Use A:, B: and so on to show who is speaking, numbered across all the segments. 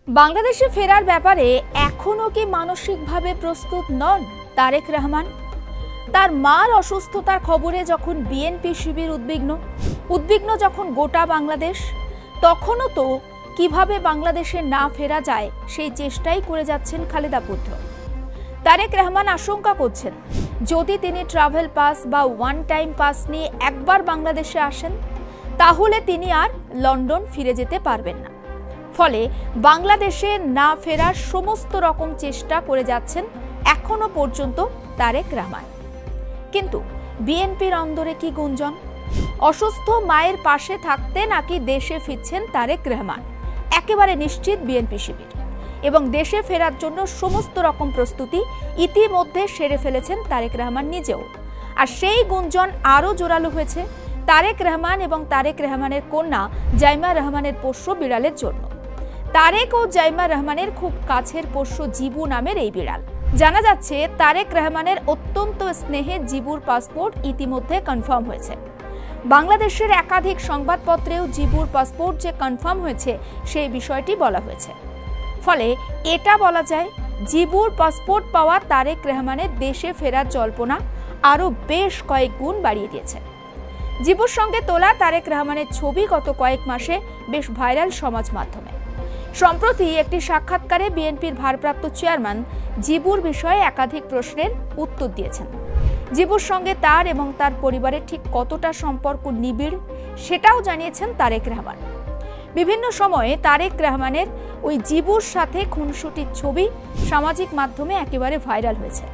A: বাংলাদেশে ফেরার ব্যাপারে এখনো কি মানসিকভাবে প্রস্তুত নন তারেক রহমান? তার মার অসুস্থতার খবরে যখন বিএনপি শিবির উদ্বিগ্ন যখন গোটা বাংলাদেশ, তখনও তো কিভাবে বাংলাদেশে না ফেরা যায় সেই চেষ্টাই করে যাচ্ছেন খালেদা পুত্র। তারেক রহমান আশঙ্কা করছেন, যদি তিনি ট্রাভেল পাস বা ওয়ান টাইম পাস নিয়ে একবার বাংলাদেশে আসেন, তাহলে তিনি আর লন্ডন ফিরে যেতে পারবেন না। ফলে বাংলাদেশে না ফেরার সমস্ত রকম চেষ্টা করে যাচ্ছেন এখনো পর্যন্ত তারেক রহমান। কিন্তু বিএনপির অন্দরে কি গুঞ্জন? অসুস্থ মায়ের পাশে থাকতে নাকি দেশে ফিরছেন তারেক রহমান, একেবারে নিশ্চিত বিএনপি শিবির। এবং দেশে ফেরার জন্য সমস্ত রকম প্রস্তুতি ইতিমধ্যে সেরে ফেলেছেন তারেক রহমান নিজেও। আর সেই গুঞ্জন আরও জোরালো হয়েছে তারেক রহমান এবং তারেক রহমানের কন্যা জাইমা রহমানের পোষ্য বিড়ালের জন্য। তারেক ও জাইমা রহমানের খুব কাছের পোষ্য জিবু নামের এই বিড়াল। জানা যাচ্ছে তারেক রহমানের অত্যন্ত স্নেহের জিবুর পাসপোর্ট ইতিমধ্যে কনফার্ম হয়েছে। বাংলাদেশের একাধিক সংবাদপত্রেও জিবুর পাসপোর্ট যে কনফার্ম হয়েছে সেই বিষয়টি বলা হয়েছে। ফলে এটা বলা যায়, জিবুর পাসপোর্ট পাওয়া তারেক রহমানের দেশে ফেরার জল্পনা আরও বেশ কয়েক গুণ বাড়িয়ে দিয়েছে। জিবুর সঙ্গে তোলা তারেক রহমানের ছবি গত কয়েক মাসে বেশ ভাইরাল সমাজ মাধ্যমে। সম্প্রতি একটি সাক্ষাৎকারে বিএনপির ভারপ্রাপ্ত চেয়ারম্যান জিবুর বিষয়ে একাধিক প্রশ্নের উত্তর দিয়েছেন। জিবুর সঙ্গে তার এবং তার পরিবারের ঠিক কতটা সম্পর্ক নিবিড় সেটাও জানিয়েছেন তারেক রহমান। বিভিন্ন সময়ে তারেক রহমানের ওই জিবুর সাথে খুনসুটির ছবি সামাজিক মাধ্যমে একেবারে ভাইরাল হয়েছে।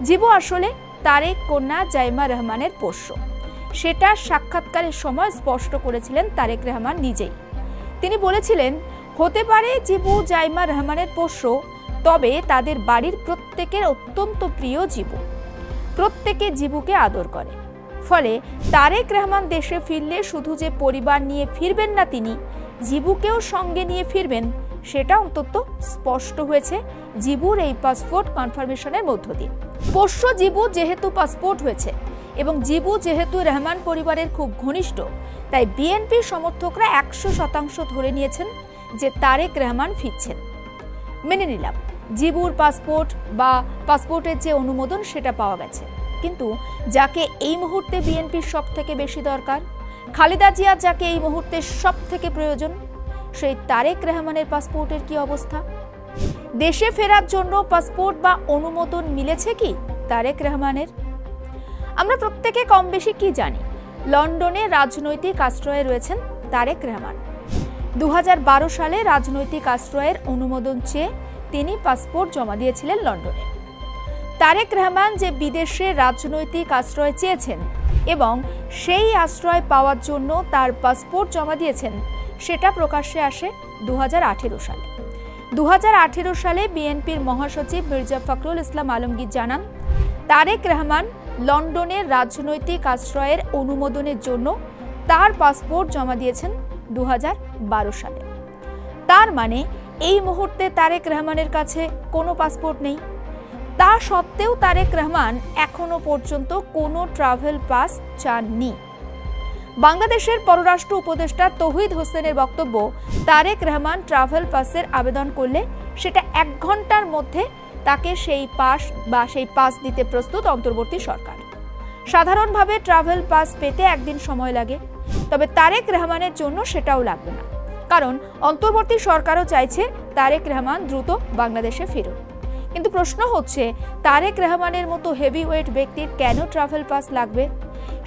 A: জিবু আসলে তারেক কন্যা জাইমা রহমানের পোষ্য, সেটা সাক্ষাৎকারের সময় স্পষ্ট করেছিলেন তারেক রহমান নিজেই। তিনি বলেছিলেন, হতে পারে জিবু জাইমা রহমানের পোষ্য, তবে তাদের বাড়ির প্রত্যেকের অত্যন্ত প্রিয় জিবু, প্রত্যেকে জিবুকে আদর করে। ফলে তারেক রহমান দেশে ফিরলে শুধু যে পরিবার নিয়ে ফিরবেন না, তিনি জিবুকেও সঙ্গে নিয়ে ফিরবেন, সেটা অন্তত স্পষ্ট হয়েছে জিবুর এই পাসপোর্ট কনফার্মেশনের মধ্য দিয়ে। পোষ্য জিবু যেহেতু পাসপোর্ট হয়েছে এবং জিবু যেহেতু রহমান পরিবারের খুব ঘনিষ্ঠ, তাই বিএনপির সমর্থকরা 100% ধরে নিয়েছেন যে তারেক রহমান ফিরছেন। মেনে নিলাম, জিবুর পাসপোর্ট বা পাসপোর্টের যে অনুমোদন সেটা পাওয়া গেছে, কিন্তু যাকে এই মুহূর্তে বিএনপির সব থেকে বেশি দরকার, খালেদা জিয়া যাকে এই মুহূর্তে সব থেকে প্রয়োজন, সেই তারেক রহমানের পাসপোর্টের কি অবস্থা? দেশে ফেরার জন্য পাসপোর্ট বা অনুমোদন মিলেছে কি তারেক রহমানের? আমরা প্রত্যেকে কম বেশি কি জানি, লন্ডনে রাজনৈতিক আশ্রয়ে রয়েছেন তারেক রহমান। 2012 সালে রাজনৈতিক আশ্রয়ের অনুমোদন চেয়ে তিনি পাসপোর্ট জমা দিয়েছিলেন লন্ডনে। তারেক রহমান যে বিদেশে রাজনৈতিক আশ্রয় চেয়েছেন এবং সেই আশ্রয় পাওয়ার জন্য তার পাসপোর্ট জমা দিয়েছেন, সেটা প্রকাশ্যে আসে 2018 সালে। 2018 সালে বিএনপির মহাসচিব মির্জা ফখরুল ইসলাম আলমগীর জানান, তারেক রহমান লন্ডনের রাজনৈতিক আশ্রয়ের অনুমোদনের জন্য তার পাসপোর্ট জমা দিয়েছেন 2012 সালে। তার মানে এই মুহূর্তে তারেক রহমানের কাছে কোনো পাসপোর্ট নেই। তা সত্ত্বেও তারেক রহমান এখনো পর্যন্ত কোনো ট্রাভেল পাস চাননি। বাংলাদেশের পররাষ্ট্র উপদেষ্টা তৌহিদ হোসেনের বক্তব্য, তারেক রহমান ট্রাভেল পাসের আবেদন করলে সেটা 1 ঘন্টার মধ্যে তাকে সেই পাস দিতে প্রস্তুত অন্তর্বর্তী সরকার। সাধারণভাবে ট্রাভেল পাস পেতে 1 দিন সময় লাগে, তবে তারেক রহমানের জন্য সেটাও লাগবে না, কারণ অন্তর্বর্তী সরকারও চাইছে তারেক রহমান দ্রুত বাংলাদেশে ফিরুন। কিন্তু প্রশ্ন হচ্ছে, তারেক রহমানের মতো হেভিওয়েট ব্যক্তির কেন ট্রাভেল পাস লাগবে?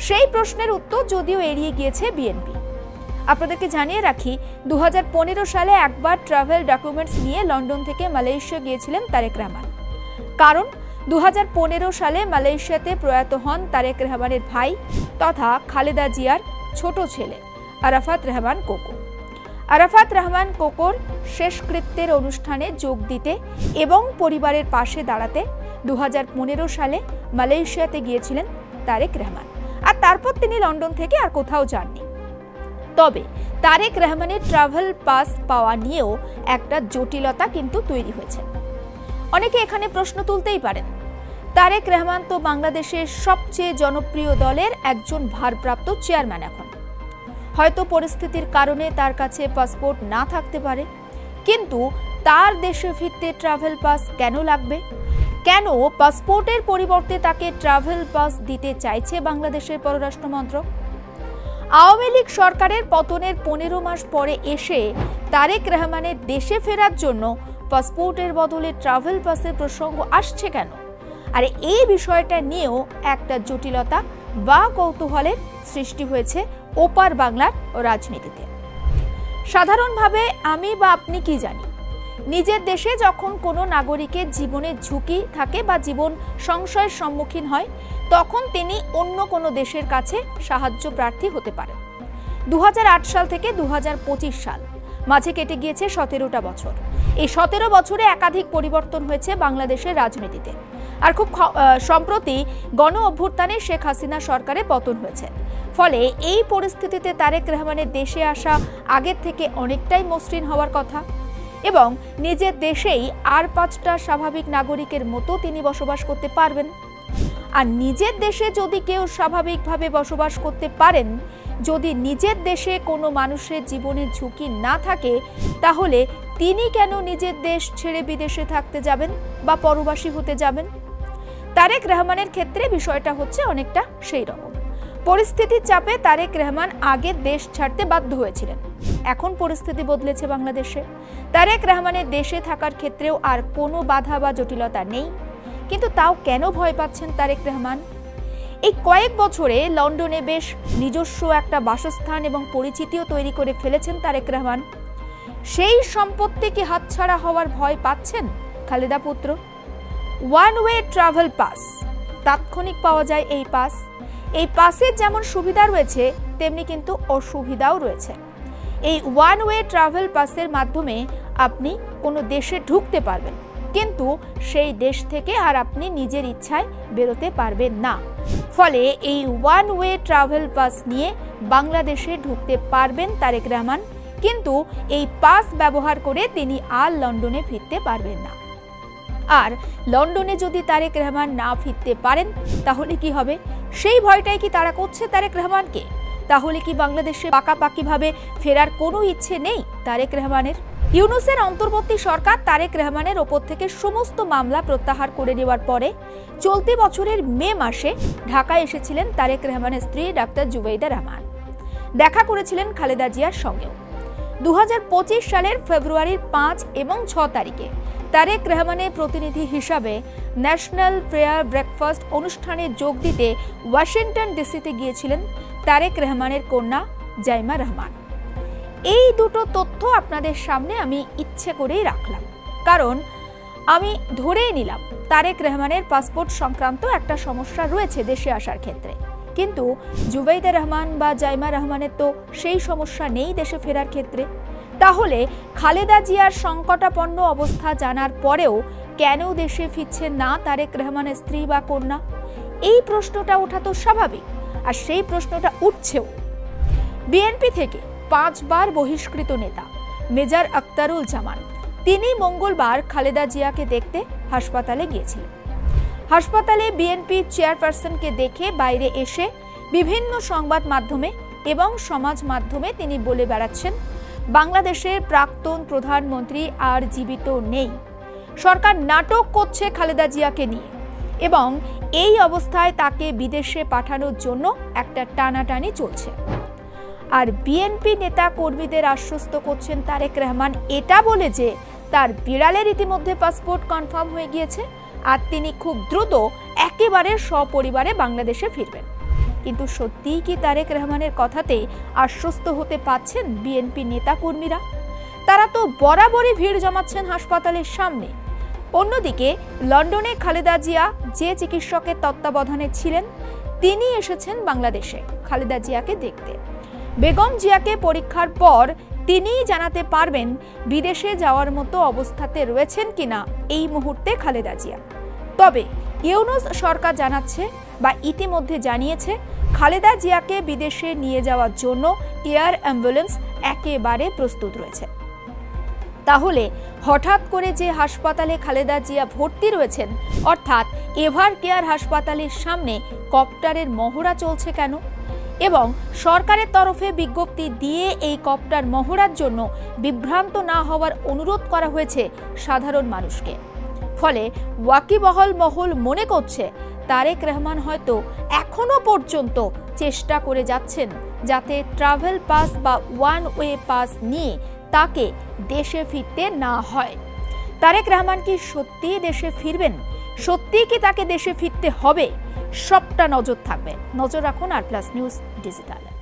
A: সেই প্রশ্নের উত্তর যদিও এড়িয়ে গিয়েছে বিএনপি। আপনাদেরকে জানিয়ে রাখি, 2015 সালে একবার ট্রাভেল ডকুমেন্টস নিয়ে লন্ডন থেকে মালয়েশিয়া গিয়েছিলেন তারেক রহমান। কারণ 2015 সালে মালয়েশিয়াতে প্রয়াত হন তারেক রহমানের ভাই তথা খালেদা জিয়ার ছোট ছেলে আরাফাত রহমান কোকো। আরাফাত রহমান কোকোর শেষকৃত্যের অনুষ্ঠানে যোগ দিতে এবং পরিবারের পাশে দাঁড়াতে 2015 সালে মালয়েশিয়াতে গিয়েছিলেন তারেক রহমান। আর তারপর তিনি লন্ডন থেকে আর কোথাও যাননি। তবে তারেক রহমানের ট্রাভেল পাস পাওয়া নিয়েও একটা জটিলতা কিন্তু তৈরি হয়েছে। অনেকে এখানে প্রশ্ন তুলতেই পারেন, তারেক রহমান তো বাংলাদেশের সবচেয়ে জনপ্রিয় দলের একজন ভারপ্রাপ্ত চেয়ারম্যান। এখন হয়তো পরিস্থিতির কারণে তার কাছে পাসপোর্ট না থাকতে পারে, কিন্তু তার দেশে ফিরতে ট্রাভেল পাস কেন লাগবে? কেন পাসপোর্টের পরিবর্তে তাকে ট্রাভেল পাস দিতে চাইছে বাংলাদেশের পররাষ্ট্র মন্ত্রক? আওয়ামী লীগ সরকারের পতনের 15 মাস পরে এসে তারেক রহমানের দেশে ফেরার জন্য পাসপোর্টের বদলে ট্রাভেল পাসের প্রসঙ্গ আসছে কেন? আর এই বিষয়টা নিয়েও একটা জটিলতা বা কৌতূহলের সৃষ্টি হয়েছে ওপার বাংলার রাজনীতিতে। সাধারণভাবে আমি বা আপনি কি জানি, নিজের দেশে যখন কোনো নাগরিকের জীবনের ঝুঁকি থাকে বা জীবন সংশয়ের সম্মুখীন হয়, তখন তিনি অন্য কোনো দেশের কাছে সাহায্য প্রার্থী হতে পারেন। 2008 সাল থেকে 2025 সাল, মাঝে কেটে গিয়েছে 17টা বছর। এই 17 বছরে একাধিক পরিবর্তন হয়েছে বাংলাদেশের রাজনীতিতে। আর খুব সম্প্রতি গণ অভ্যুত্থানে শেখ হাসিনা সরকারের পতন হয়েছে। ফলে এই পরিস্থিতিতে তারেক রহমানের দেশে আসা আগের থেকে অনেকটাই মসৃণ হওয়ার কথা এবং নিজের দেশেই আর 5টা স্বাভাবিক নাগরিকের মতো তিনি বসবাস করতে পারবেন। আর নিজের দেশে যদি কেউ স্বাভাবিকভাবে বসবাস করতে পারেন, যদি নিজের দেশে কোনো মানুষের জীবনের ঝুঁকি না থাকে, তাহলে তিনি কেন নিজের দেশ ছেড়ে বিদেশে থাকতে যাবেন বা পরবাসী হতে যাবেন? তারেক রহমানের ক্ষেত্রে বিষয়টা হচ্ছে অনেকটা সেই রকম। পরিস্থিতির চাপে তারেক রহমান আগে দেশ ছাড়তে বাধ্য হয়েছিলেন। এখন পরিস্থিতি বদলেছে বাংলাদেশে। তারেক রহমানের দেশে থাকার ক্ষেত্রেও আর কোনো বাধা বা জটিলতা নেই। কিন্তু তাও কেন ভয় পাচ্ছেন তারেক রহমান? এই কয়েক বছরে লন্ডনে বেশ নিজস্ব একটা বাসস্থান এবং পরিচিতিও তৈরি করে ফেলেছেন তারেক রহমান। সেই সম্পত্তি কি হাতছাড়া হওয়ার ভয় পাচ্ছেন খালেদা পুত্র? ওয়ান ওয়ে ট্রাভেল পাস, তাৎক্ষণিক পাওয়া যায় এই পাস। এই পাসের যেমন সুবিধা রয়েছে, তেমনি কিন্তু অসুবিধাও রয়েছে। এই ওয়ান ওয়ে ট্রাভেল পাসের মাধ্যমে আপনি কোনো দেশে ঢুকতে পারবেন, কিন্তু সেই দেশ থেকে আর আপনি নিজের ইচ্ছায় বেরোতে পারবেন না। ফলে এই ওয়ান ওয়ে ট্রাভেল পাস নিয়ে বাংলাদেশে ঢুকতে পারবেন তারেক রহমান, কিন্তু এই পাস ব্যবহার করে তিনি আর লন্ডনে ফিরতে পারবেন না। আর লন্ডনে যদি তারেক রহমান না ফিরতে পারেন, তাহলে কি হবে? সেই ভয়টাই কি তারা করছে তারেক রহমানকে? তাহলে কি বাংলাদেশে পাকাপাকিভাবে ফেরার কোনো ইচ্ছে নেই তারেক রহমানের? ইউনূসের অন্তর্বর্তী সরকার তারেক রহমানের ওপর থেকে সমস্ত মামলা প্রত্যাহার করে নেওয়ার পরে চলতি বছরের মে মাসে ঢাকায় এসেছিলেন তারেক রহমানের স্ত্রী ডাক্তার জুবাইদা রহমান। দেখা করেছিলেন খালেদা জিয়ার সঙ্গেও। 2025 সালের ফেব্রুয়ারির 5 এবং 6 তারিখে তারেক রহমানের প্রতিনিধি হিসাবে ন্যাশনাল প্রেয়ার ব্রেকফাস্ট অনুষ্ঠানে যোগ দিতে ওয়াশিংটন ডিসিতে গিয়েছিলেন তারেক রহমানের কন্যা জাইমা রহমান। এই দুটো তথ্য আপনাদের সামনে আমি ইচ্ছে করেই রাখলাম, কারণ আমি ধরেই নিলাম তারেক রহমানের পাসপোর্ট সংক্রান্ত একটা সমস্যা রয়েছে দেশে আসার ক্ষেত্রে। কিন্তু জুবাইদা রহমান বা জাইমা রহমানের তো সেই সমস্যা নেই দেশে ফেরার ক্ষেত্রে। তাহলে খালেদা জিয়ার সংকটাপন্ন অবস্থা জানার পরেও কেন দেশে ফিরছেন না তারেক রহমানের স্ত্রী বা কন্যা? এই প্রশ্নটা ওঠা তো স্বাভাবিক, আর সেই প্রশ্নটা উঠছেও। বিএনপি থেকে 5 বার বহিষ্কৃত নেতা মেজর আখতারুল জামান, তিনি মঙ্গলবার খালেদা জিয়াকে দেখতে হাসপাতালে গিয়েছিলেন। হাসপাতালে বিএনপি চেয়ারপারসনকে দেখে বাইরে এসে বিভিন্ন সংবাদ মাধ্যমে এবং সমাজ মাধ্যমে তিনি বলে বেড়াচ্ছেন, বাংলাদেশের প্রাক্তন প্রধানমন্ত্রী আর জীবিত নেই, সরকার নাটক করছে খালেদা জিয়াকে নিয়ে, এবং এই অবস্থায় তাকে বিদেশে পাঠানোর জন্য একটা টানাটানি চলছে। আর বিএনপি নেতা কর্মীদের আশ্বস্ত করছেন তারেক রহমান এটা বলে যে তার বিড়ালের ইতিমধ্যে পাসপোর্ট কনফার্ম হয়ে গিয়েছে আর তিনি খুব দ্রুত একেবারে সপরিবারে বাংলাদেশে ফিরবেন। কিন্তু সত্যিই কি তারেক রহমানের কথাতে আশ্বস্ত হতে পারছেন বিএনপি নেতা কর্মীরা? তারা তো বরাবরই ভিড় জমাচ্ছেন হাসপাতালের সামনে। অন্যদিকে লন্ডনে খালেদা জিয়া যে চিকিৎসকের তত্ত্বাবধানে ছিলেন, তিনি এসেছেন বাংলাদেশে খালেদা জিয়াকে দেখতে। বেগম জিয়াকে পরীক্ষার পর তিনিই জানাতে পারবেন বিদেশে যাওয়ার মতো অবস্থাতে রয়েছেন কিনা এই মুহূর্তে খালেদা জিয়া। তবে ইউনূস সরকার জানাচ্ছে বা ইতিমধ্যে জানিয়েছে, খালেদা জিয়াকে বিদেশে নিয়ে যাওয়ার জন্য এয়ার অ্যাম্বুলেন্স একেবারে প্রস্তুত রয়েছে। তাহলে হঠাৎ করে যে হাসপাতালে খালেদা জিয়া ভর্তি রয়েছেন, অর্থাৎ এভার কেয়ার হাসপাতালের সামনে কপ্টারের মহড়া চলছে কেন? এবং সরকারের তরফে বিজ্ঞপ্তি দিয়ে এই কপ্টার মহড়ার জন্য বিভ্রান্ত না হওয়ার অনুরোধ করা হয়েছে সাধারণ মানুষকে। ফলে ওয়াকিবহাল মহল মনে করছে তারেক রহমান হয়তো এখনো পর্যন্ত চেষ্টা করে যাচ্ছেন যাতে ট্রাভেল পাস বা ওয়ান ওয়ে পাস নিয়ে তাকে দেশে ফিরতে না হয়। তারেক রহমান কি সত্যিই দেশে ফিরবেন? সত্যিই কি তাকে দেশে ফিরতে হবে? সবটা নজর থাকবে। নজর রাখুন আর প্লাস নিউজ ডিজিটালে।